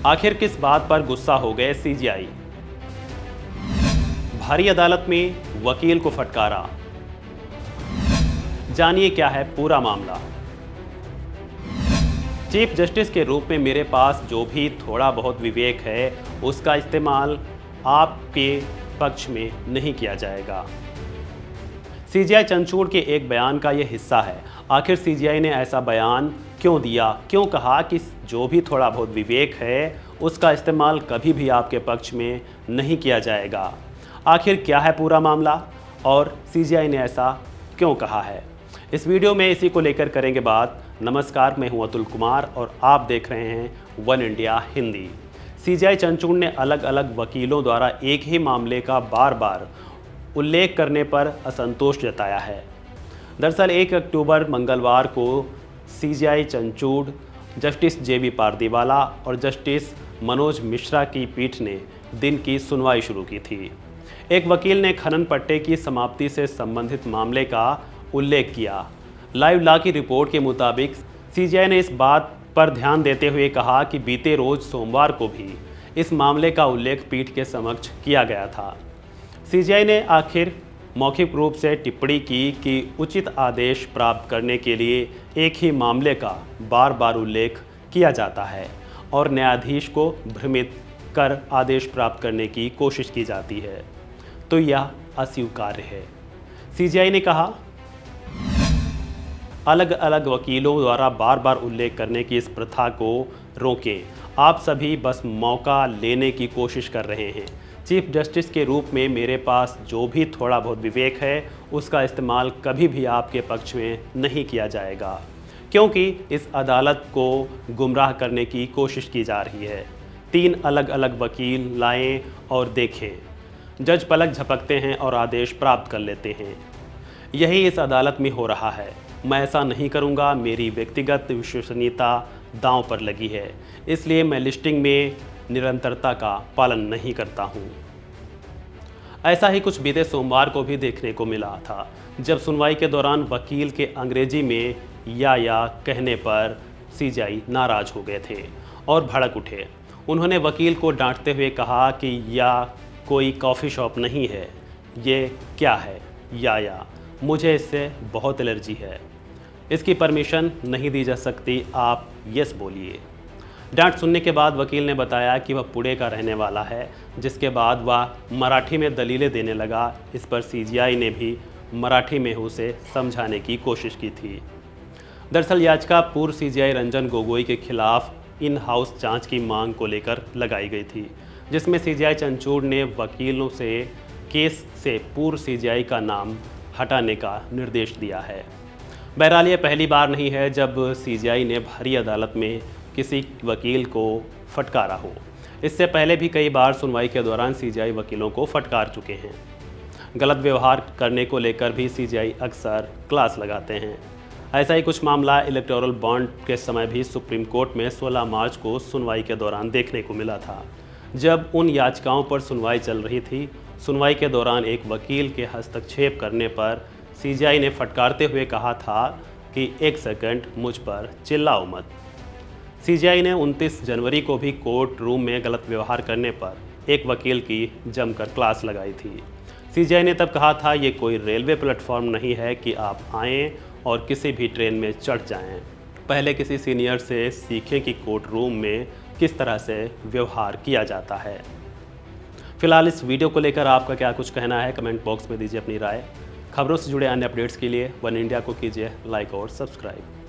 आखिर किस बात पर गुस्सा हो गए सीजीआई? भारी अदालत में वकील को फटकारा। जानिए क्या है पूरा मामला। चीफ जस्टिस के रूप में मेरे पास जो भी थोड़ा बहुत विवेक है उसका इस्तेमाल आपके पक्ष में नहीं किया जाएगा। सीजीआई चंद्रचूड़ के एक बयान का यह हिस्सा है। आखिर सीजीआई ने ऐसा बयान क्यों दिया, क्यों कहा कि जो भी थोड़ा बहुत विवेक है उसका इस्तेमाल कभी भी आपके पक्ष में नहीं किया जाएगा। आखिर क्या है पूरा मामला और सीजीआई ने ऐसा क्यों कहा है, इस वीडियो में इसी को लेकर करेंगे बात। नमस्कार, मैं हूं अतुल कुमार और आप देख रहे हैं one India Hindi. CGI Chandrachud ने अलग अलग वकीलों द्वारा एक ही मामले का बार बार उल्लेख करने पर असंतोष जताया है। दरअसल 1 अक्टूबर मंगलवार को सीजीआई चंद्रचूड़, जस्टिस जेबी पारदीवाला और जस्टिस मनोज मिश्रा की पीठ ने दिन की सुनवाई शुरू की थी। एक वकील ने खनन पट्टे की समाप्ति से संबंधित मामले का उल्लेख किया। लाइव लॉ की रिपोर्ट के मुताबिक सीजीआई ने इस बात पर ध्यान देते हुए कहा कि बीते रोज सोमवार को भी इस मामले का उल्लेख पीठ के समक्ष किया गया था। सीजीआई ने आखिर मौखिक रूप से टिप्पणी की कि उचित आदेश प्राप्त करने के लिए एक ही मामले का बार बार उल्लेख किया जाता है और न्यायाधीश को भ्रमित कर आदेश प्राप्त करने की कोशिश की जाती है, तो यह अस्वीकार्य है। सीजीआई ने कहा, अलग अलग वकीलों द्वारा बार बार उल्लेख करने की इस प्रथा को रोकें। आप सभी बस मौका लेने की कोशिश कर रहे हैं। चीफ जस्टिस के रूप में मेरे पास जो भी थोड़ा बहुत विवेक है उसका इस्तेमाल कभी भी आपके पक्ष में नहीं किया जाएगा, क्योंकि इस अदालत को गुमराह करने की कोशिश की जा रही है। 3 अलग अलग वकील लाएं और देखें। जज पलक झपकते हैं और आदेश प्राप्त कर लेते हैं। यही इस अदालत में हो रहा है। मैं ऐसा नहीं करूंगा। मेरी व्यक्तिगत विश्वसनीयता दांव पर लगी है, इसलिए मैं लिस्टिंग में निरंतरता का पालन नहीं करता हूं। ऐसा ही कुछ बीते सोमवार को भी देखने को मिला था, जब सुनवाई के दौरान वकील के अंग्रेजी में या कहने पर सीजीआई नाराज हो गए थे और भड़क उठे। उन्होंने वकील को डांटते हुए कहा कि या कोई कॉफ़ी शॉप नहीं है, ये क्या है या मुझे इससे बहुत एलर्जी है, इसकी परमिशन नहीं दी जा सकती, आप यस बोलिए। डांट सुनने के बाद वकील ने बताया कि वह पुणे का रहने वाला है, जिसके बाद वह मराठी में दलीलें देने लगा। इस पर सीजीआई ने भी मराठी में उसे समझाने की कोशिश की थी। दरअसल याचिका पूर्व सीजीआई रंजन गोगोई के खिलाफ इन हाउस जांच की मांग को लेकर लगाई गई थी, जिसमें सीजीआई चंद्रचूड़ ने वकीलों से केस से पूर्व सीजीआई का नाम हटाने का निर्देश दिया है। बहरहाल ये पहली बार नहीं है जब सीजीआई ने भारी अदालत में किसी वकील को फटकारा हो। इससे पहले भी कई बार सुनवाई के दौरान सीजीआई वकीलों को फटकार चुके हैं। गलत व्यवहार करने को लेकर भी सीजीआई अक्सर क्लास लगाते हैं। ऐसा ही कुछ मामला इलेक्टोरल बॉन्ड के समय भी सुप्रीम कोर्ट में 16 मार्च को सुनवाई के दौरान देखने को मिला था। जब उन याचिकाओं पर सुनवाई चल रही थी, सुनवाई के दौरान एक वकील के हस्तक्षेप करने पर सीजीआई ने फटकारते हुए कहा था कि 1 सेकंड, मुझ पर चिल्लाओ मत। सीजीआई ने 29 जनवरी को भी कोर्ट रूम में गलत व्यवहार करने पर एक वकील की जमकर क्लास लगाई थी। सीजीआई ने तब कहा था, ये कोई रेलवे प्लेटफॉर्म नहीं है कि आप आएँ और किसी भी ट्रेन में चढ़ जाएं। पहले किसी सीनियर से सीखें कि कोर्ट रूम में किस तरह से व्यवहार किया जाता है। फिलहाल इस वीडियो को लेकर आपका क्या कुछ कहना है, कमेंट बॉक्स में दीजिए अपनी राय। खबरों से जुड़े अन्य अपडेट्स के लिए वन इंडिया को कीजिए लाइक और सब्सक्राइब।